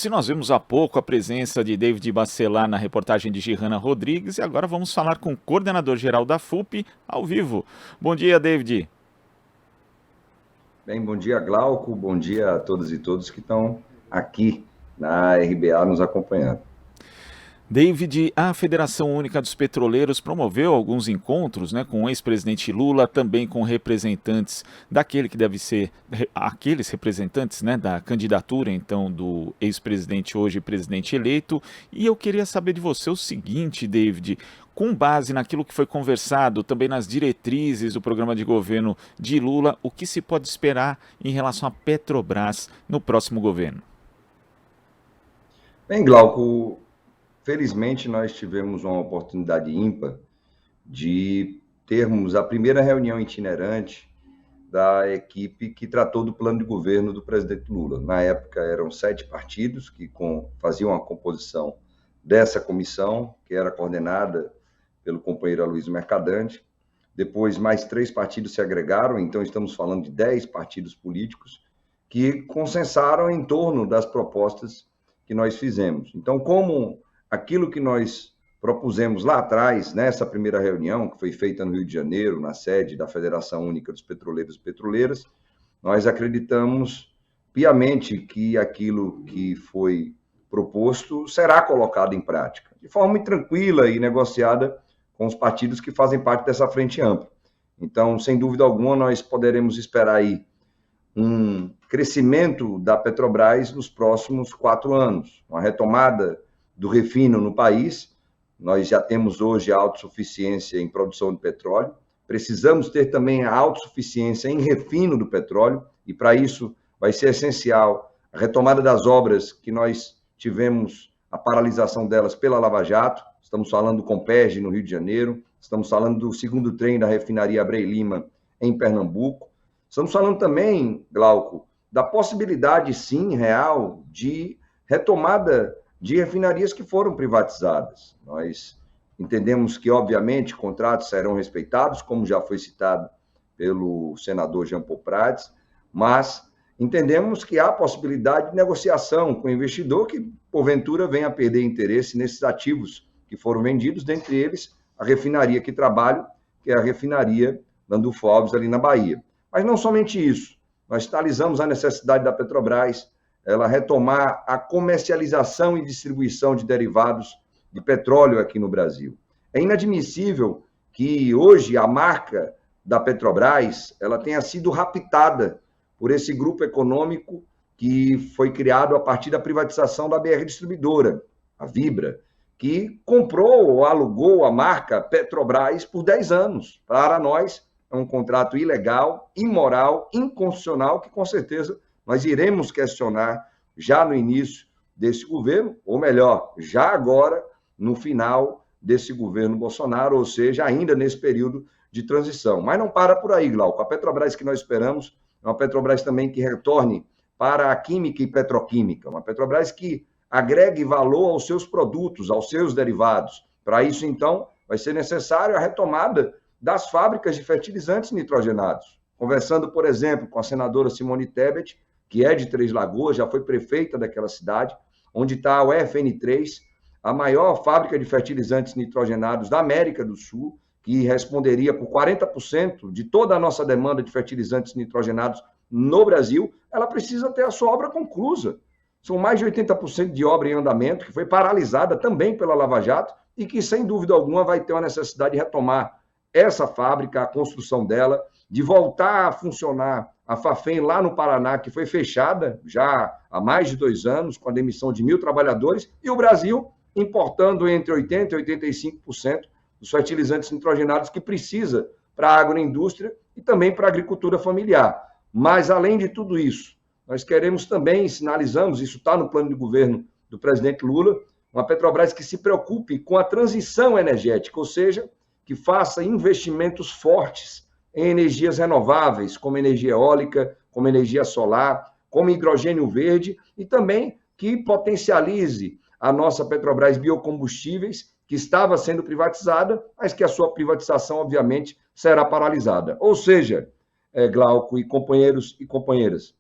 e nós vimos há pouco a presença de David Bacelar na reportagem de Gihanna Rodrigues e agora vamos falar com o coordenador-geral da FUP ao vivo. Bom dia, David. Bem, bom dia, Glauco, bom dia a todas e todos que estão aqui na RBA nos acompanhando. David, a Federação Única dos Petroleiros promoveu alguns encontros, com o ex-presidente Lula, também com representantes daquele que deve ser, aqueles representantes, da candidatura, então, do ex-presidente, hoje presidente eleito. E eu queria saber de você o seguinte, David, com base naquilo que foi conversado, também nas diretrizes do programa de governo de Lula, o que se pode esperar em relação à Petrobras no próximo governo? Bem, Glauco, felizmente, nós tivemos uma oportunidade ímpar de termos a primeira reunião itinerante da equipe que tratou do plano de governo do presidente Lula. Na época, eram 7 partidos que faziam a composição dessa comissão, que era coordenada pelo companheiro Aloysio Mercadante. Depois, mais 3 partidos se agregaram, então estamos falando de 10 partidos políticos que consensaram em torno das propostas que nós fizemos. Então, como aquilo que nós propusemos lá atrás, nessa primeira reunião, que foi feita no Rio de Janeiro, na sede da Federação Única dos Petroleiros e Petroleiras, nós acreditamos piamente que aquilo que foi proposto será colocado em prática, de forma muito tranquila e negociada com os partidos que fazem parte dessa frente ampla. Então, sem dúvida alguma, nós poderemos esperar aí um crescimento da Petrobras nos próximos 4 anos, uma retomada do refino no país. Nós já temos hoje a autossuficiência em produção de petróleo, precisamos ter também a autossuficiência em refino do petróleo, e para isso vai ser essencial a retomada das obras que nós tivemos a paralisação delas pela Lava Jato. Estamos falando do Comperj no Rio de Janeiro, estamos falando do segundo trem da refinaria Abreu Lima em Pernambuco. Estamos falando também, Glauco, da possibilidade, sim, real, de retomada de refinarias que foram privatizadas. Nós entendemos que, obviamente, contratos serão respeitados, como já foi citado pelo senador Jean Paul Prats, mas entendemos que há possibilidade de negociação com o investidor que, porventura, venha a perder interesse nesses ativos que foram vendidos, dentre eles a refinaria que trabalho, que é a refinaria Landulfo Alves, ali na Bahia. Mas não somente isso, nós sinalizamos a necessidade da Petrobras ela retomar a comercialização e distribuição de derivados de petróleo aqui no Brasil. É inadmissível que hoje a marca da Petrobras ela tenha sido raptada por esse grupo econômico que foi criado a partir da privatização da BR Distribuidora, a Vibra, que comprou ou alugou a marca Petrobras por 10 anos. Para nós, é um contrato ilegal, imoral, inconstitucional, que com certeza nós iremos questionar já no início desse governo, ou melhor, já agora, no final desse governo Bolsonaro, ou seja, ainda nesse período de transição. Mas não para por aí, Glauco. A Petrobras que nós esperamos é uma Petrobras também que retorne para a química e petroquímica, uma Petrobras que agregue valor aos seus produtos, aos seus derivados. Para isso, então, vai ser necessário a retomada das fábricas de fertilizantes nitrogenados. Conversando, por exemplo, com a senadora Simone Tebet, que é de Três Lagoas, já foi prefeita daquela cidade, onde está a UFN3, a maior fábrica de fertilizantes nitrogenados da América do Sul, que responderia por 40% de toda a nossa demanda de fertilizantes nitrogenados no Brasil, ela precisa ter a sua obra conclusa. São mais de 80% de obra em andamento, que foi paralisada também pela Lava Jato, e que, sem dúvida alguma, vai ter uma necessidade de retomar essa fábrica, a construção dela, de voltar a funcionar a Fafem lá no Paraná, que foi fechada já há mais de 2 anos, com a demissão de 1.000 trabalhadores, e o Brasil importando entre 80% e 85% dos fertilizantes nitrogenados que precisa para a agroindústria e também para a agricultura familiar. Mas, além de tudo isso, nós queremos também, sinalizamos, isso está no plano de governo do presidente Lula, uma Petrobras que se preocupe com a transição energética, ou seja, que faça investimentos fortes em energias renováveis, como energia eólica, como energia solar, como hidrogênio verde, e também que potencialize a nossa Petrobras Biocombustíveis, que estava sendo privatizada, mas que a sua privatização, obviamente, será paralisada. Ou seja, Glauco e companheiros e companheiras,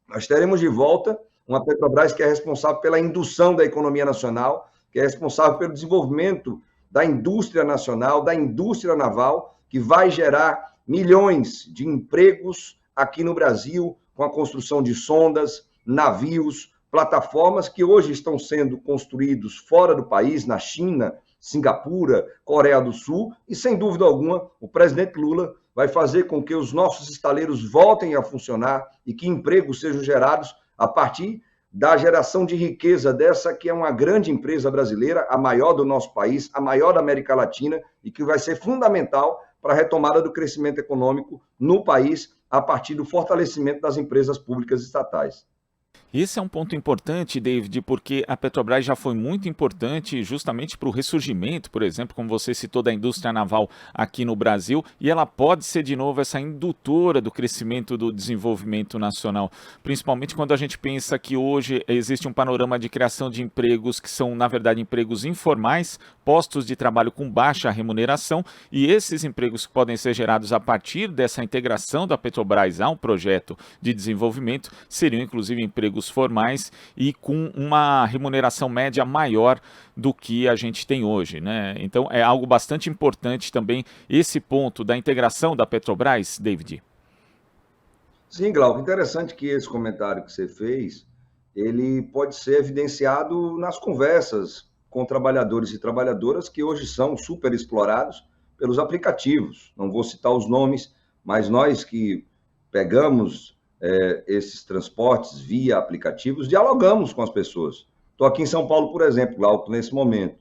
nós teremos de volta uma Petrobras que é responsável pela indução da economia nacional, que é responsável pelo desenvolvimento da indústria nacional, da indústria naval, que vai gerar milhões de empregos aqui no Brasil, com a construção de sondas, navios, plataformas que hoje estão sendo construídos fora do país, na China, Singapura, Coreia do Sul, e sem dúvida alguma, o presidente Lula vai fazer com que os nossos estaleiros voltem a funcionar e que empregos sejam gerados a partir da geração de riqueza dessa que é uma grande empresa brasileira, a maior do nosso país, a maior da América Latina, e que vai ser fundamental para a retomada do crescimento econômico no país a partir do fortalecimento das empresas públicas estatais. Esse é um ponto importante, David, porque a Petrobras já foi muito importante justamente para o ressurgimento, por exemplo, como você citou, da indústria naval aqui no Brasil, e ela pode ser de novo essa indutora do crescimento do desenvolvimento nacional, principalmente quando a gente pensa que hoje existe um panorama de criação de empregos que são, na verdade, empregos informais, postos de trabalho com baixa remuneração, e esses empregos que podem ser gerados a partir dessa integração da Petrobras a um projeto de desenvolvimento seriam, inclusive, empregos formais e com uma remuneração média maior do que a gente tem hoje, né? Então é algo bastante importante também esse ponto da integração da Petrobras, David. Sim, Glauco, interessante que esse comentário que você fez, ele pode ser evidenciado nas conversas com trabalhadores e trabalhadoras que hoje são super explorados pelos aplicativos. Não vou citar os nomes, mas nós que pegamos esses transportes via aplicativos, dialogamos com as pessoas. Estou aqui em São Paulo, por exemplo, Glauco, nesse momento,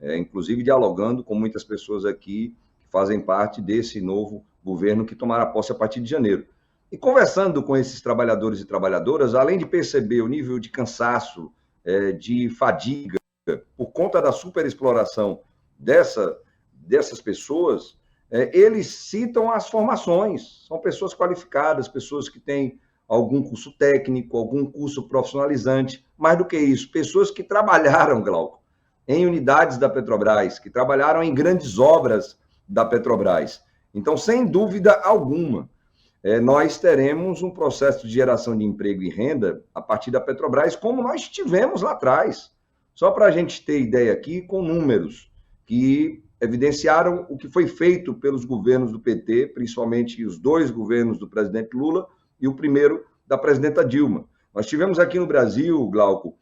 inclusive dialogando com muitas pessoas aqui que fazem parte desse novo governo que tomará posse a partir de janeiro. E conversando com esses trabalhadores e trabalhadoras, além de perceber o nível de cansaço, de fadiga, por conta da superexploração dessas pessoas, eles citam as formações, são pessoas qualificadas, pessoas que têm algum curso técnico, algum curso profissionalizante, mais do que isso, pessoas que trabalharam, Glauco, em unidades da Petrobras, que trabalharam em grandes obras da Petrobras. Então, sem dúvida alguma, nós teremos um processo de geração de emprego e renda a partir da Petrobras, como nós tivemos lá atrás. Só para a gente ter ideia aqui, com números que evidenciaram o que foi feito pelos governos do PT, principalmente os dois governos do presidente Lula e o primeiro da presidenta Dilma. Nós tivemos aqui no Brasil, Glauco,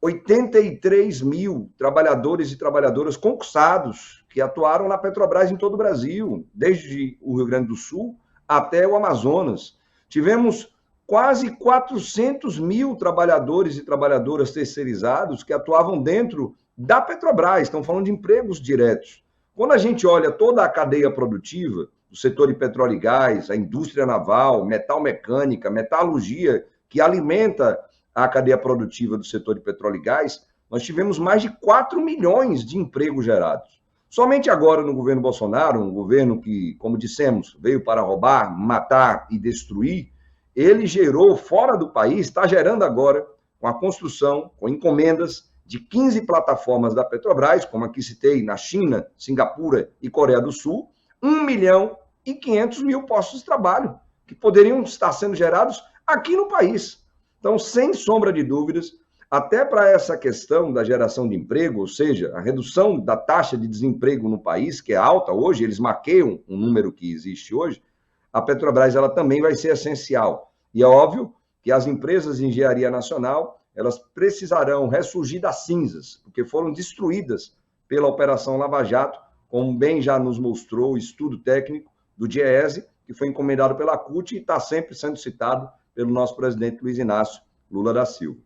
83 mil trabalhadores e trabalhadoras concursados que atuaram na Petrobras em todo o Brasil, desde o Rio Grande do Sul até o Amazonas. Tivemos quase 400 mil trabalhadores e trabalhadoras terceirizados que atuavam dentro da Petrobras, estão falando de empregos diretos. Quando a gente olha toda a cadeia produtiva, o setor de petróleo e gás, a indústria naval, metal mecânica, metalurgia, que alimenta a cadeia produtiva do setor de petróleo e gás, nós tivemos mais de 4 milhões de empregos gerados. Somente agora no governo Bolsonaro, um governo que, como dissemos, veio para roubar, matar e destruir, ele gerou fora do país, está gerando agora, com a construção, com encomendas, de 15 plataformas da Petrobras, como aqui citei, na China, Singapura e Coreia do Sul, 1.500.000 postos de trabalho, que poderiam estar sendo gerados aqui no país. Então, sem sombra de dúvidas, até para essa questão da geração de emprego, ou seja, a redução da taxa de desemprego no país, que é alta hoje, eles maqueiam um número que existe hoje, a Petrobras ela também vai ser essencial. E é óbvio que as empresas de engenharia nacional elas precisarão ressurgir das cinzas, porque foram destruídas pela Operação Lava Jato, como bem já nos mostrou o estudo técnico do DIEESE, que foi encomendado pela CUT e está sempre sendo citado pelo nosso presidente Luiz Inácio Lula da Silva.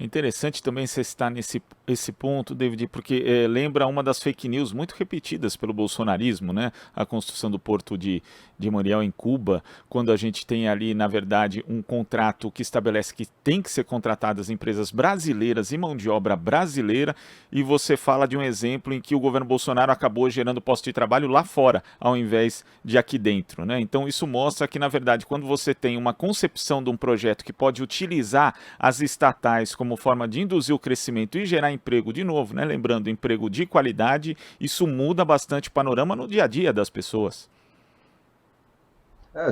É interessante também você estar esse ponto, David, porque lembra uma das fake news muito repetidas pelo bolsonarismo, né? A construção do porto de Moriel em Cuba, quando a gente tem ali, na verdade, um contrato que estabelece que tem que ser contratadas empresas brasileiras e mão de obra brasileira, e você fala de um exemplo em que o governo Bolsonaro acabou gerando posto de trabalho lá fora, ao invés de aqui dentro, né? Então isso mostra que, na verdade, quando você tem uma concepção de um projeto que pode utilizar as estatais como forma de induzir o crescimento e gerar emprego de novo, né? Lembrando, emprego de qualidade, isso muda bastante o panorama no dia a dia das pessoas.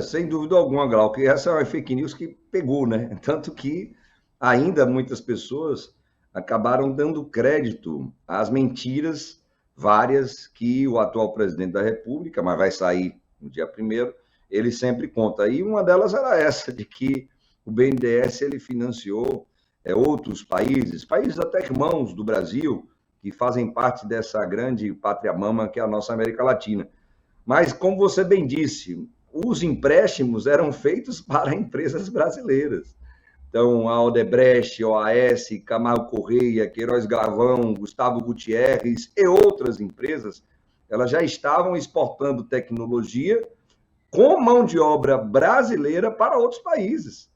Sem dúvida alguma, Glauco, que essa é uma fake news que pegou, né? Tanto que ainda muitas pessoas acabaram dando crédito às mentiras várias que o atual presidente da República, mas vai sair no dia 1º, ele sempre conta. E uma delas era essa, de que o BNDES ele financiou outros países até irmãos do Brasil, que fazem parte dessa grande pátria-mama que é a nossa América Latina. Mas, como você bem disse, os empréstimos eram feitos para empresas brasileiras. Então, a Odebrecht, OAS, Camargo Correia, Queiroz Gavão, Gustavo Gutierrez e outras empresas, elas já estavam exportando tecnologia com mão de obra brasileira para outros países.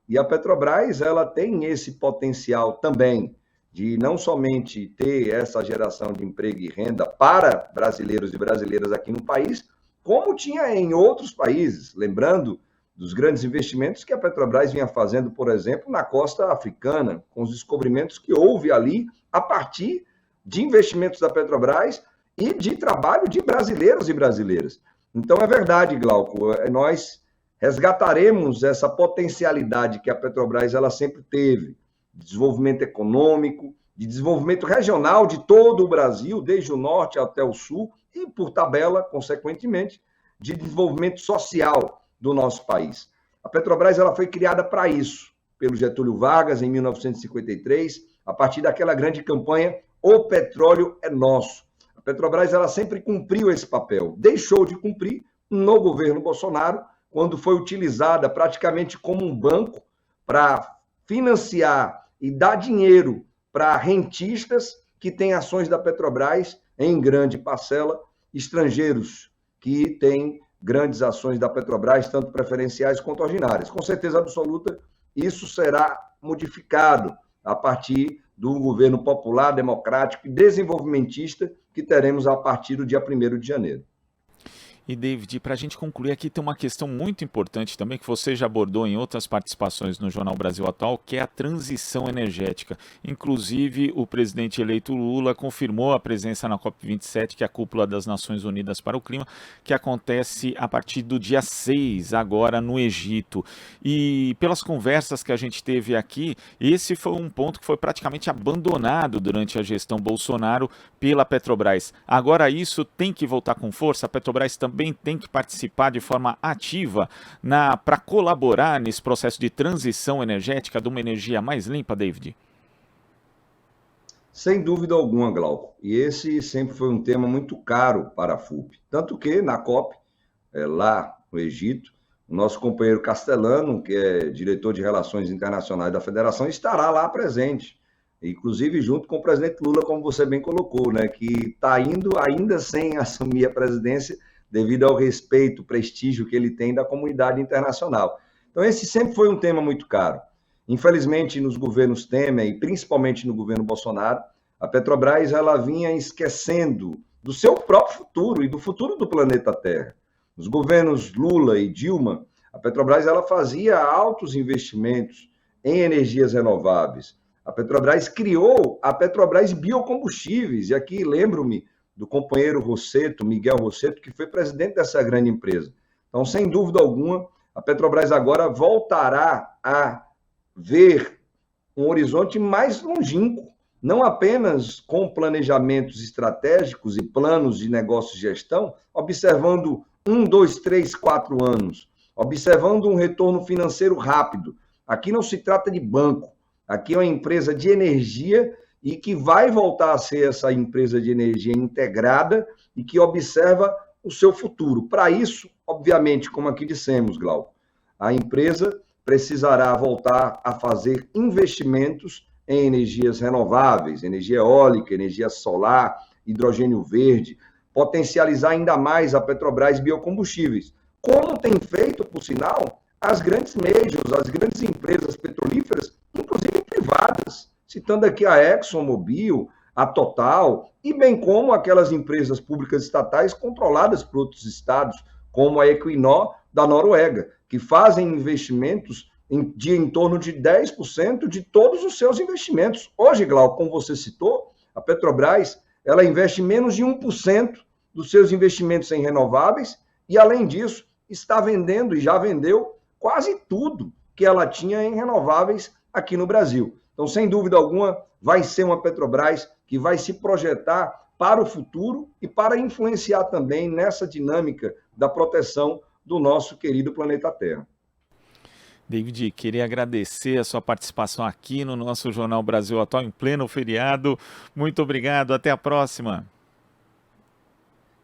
E a Petrobras, ela tem esse potencial também de não somente ter essa geração de emprego e renda para brasileiros e brasileiras aqui no país, como tinha em outros países. Lembrando dos grandes investimentos que a Petrobras vinha fazendo, por exemplo, na costa africana, com os descobrimentos que houve ali a partir de investimentos da Petrobras e de trabalho de brasileiros e brasileiras. Então, é verdade, Glauco, nós resgataremos essa potencialidade que a Petrobras ela sempre teve, de desenvolvimento econômico, de desenvolvimento regional de todo o Brasil, desde o norte até o sul, e, por tabela, consequentemente, de desenvolvimento social do nosso país. A Petrobras ela foi criada para isso, pelo Getúlio Vargas, em 1953, a partir daquela grande campanha O Petróleo é Nosso. A Petrobras ela sempre cumpriu esse papel, deixou de cumprir no governo Bolsonaro, quando foi utilizada praticamente como um banco para financiar e dar dinheiro para rentistas que têm ações da Petrobras, em grande parcela, estrangeiros que têm grandes ações da Petrobras, tanto preferenciais quanto ordinárias. Com certeza absoluta, isso será modificado a partir do governo popular, democrático e desenvolvimentista que teremos a partir do dia 1º de janeiro. E, David, para a gente concluir aqui, tem uma questão muito importante também, que você já abordou em outras participações no Jornal Brasil Atual, que é a transição energética. Inclusive, o presidente eleito Lula confirmou a presença na COP27, que é a Cúpula das Nações Unidas para o Clima, que acontece a partir do dia 6, agora no Egito. E pelas conversas que a gente teve aqui, esse foi um ponto que foi praticamente abandonado durante a gestão Bolsonaro pela Petrobras. Agora isso tem que voltar com força, a Petrobras também tem que participar de forma ativa para colaborar nesse processo de transição energética de uma energia mais limpa, David? Sem dúvida alguma, Glauco. E esse sempre foi um tema muito caro para a FUP. Tanto que na COP, lá no Egito, o nosso companheiro Castellano, que é diretor de Relações Internacionais da Federação, estará lá presente. Inclusive junto com o presidente Lula, como você bem colocou, né, que está indo ainda sem assumir a presidência, devido ao respeito, prestígio que ele tem da comunidade internacional. Então, esse sempre foi um tema muito caro. Infelizmente, nos governos Temer e principalmente no governo Bolsonaro, a Petrobras ela vinha esquecendo do seu próprio futuro e do futuro do planeta Terra. Nos governos Lula e Dilma, a Petrobras ela fazia altos investimentos em energias renováveis. A Petrobras criou a Petrobras Biocombustíveis, e aqui lembro-me do companheiro Rossetto, Miguel Rossetto, que foi presidente dessa grande empresa. Então, sem dúvida alguma, a Petrobras agora voltará a ver um horizonte mais longínquo, não apenas com planejamentos estratégicos e planos de negócio e gestão, observando 1, 2, 3, 4 anos, observando um retorno financeiro rápido. Aqui não se trata de banco, aqui é uma empresa de energia e que vai voltar a ser essa empresa de energia integrada e que observa o seu futuro. Para isso, obviamente, como aqui dissemos, Glauco, a empresa precisará voltar a fazer investimentos em energias renováveis, energia eólica, energia solar, hidrogênio verde, potencializar ainda mais a Petrobras Biocombustíveis, como tem feito, por sinal, as grandes majors, as grandes empresas petrolíferas, inclusive privadas, citando aqui a ExxonMobil, a Total, e bem como aquelas empresas públicas estatais controladas por outros estados, como a Equinor da Noruega, que fazem investimentos em torno de 10% de todos os seus investimentos. Hoje, Glauco, como você citou, a Petrobras ela investe menos de 1% dos seus investimentos em renováveis e, além disso, está vendendo e já vendeu quase tudo que ela tinha em renováveis aqui no Brasil. Então, sem dúvida alguma, vai ser uma Petrobras que vai se projetar para o futuro e para influenciar também nessa dinâmica da proteção do nosso querido planeta Terra. David, queria agradecer a sua participação aqui no nosso Jornal Brasil Atual em pleno feriado. Muito obrigado, até a próxima.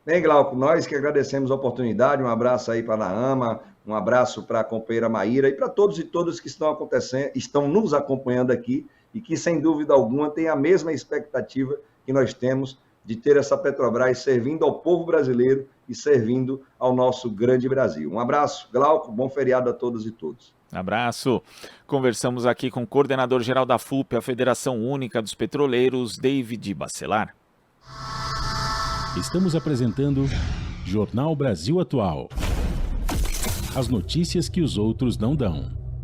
Bem, Glauco, nós que agradecemos a oportunidade, um abraço aí para a Naama, um abraço para a companheira Maíra e para todos e todas que estão nos acompanhando aqui e que, sem dúvida alguma, têm a mesma expectativa que nós temos de ter essa Petrobras servindo ao povo brasileiro e servindo ao nosso grande Brasil. Um abraço, Glauco, bom feriado a todas e todos. Abraço. Conversamos aqui com o coordenador-geral da FUP, a Federação Única dos Petroleiros, David Bacelar. Estamos apresentando Jornal Brasil Atual. As notícias que os outros não dão.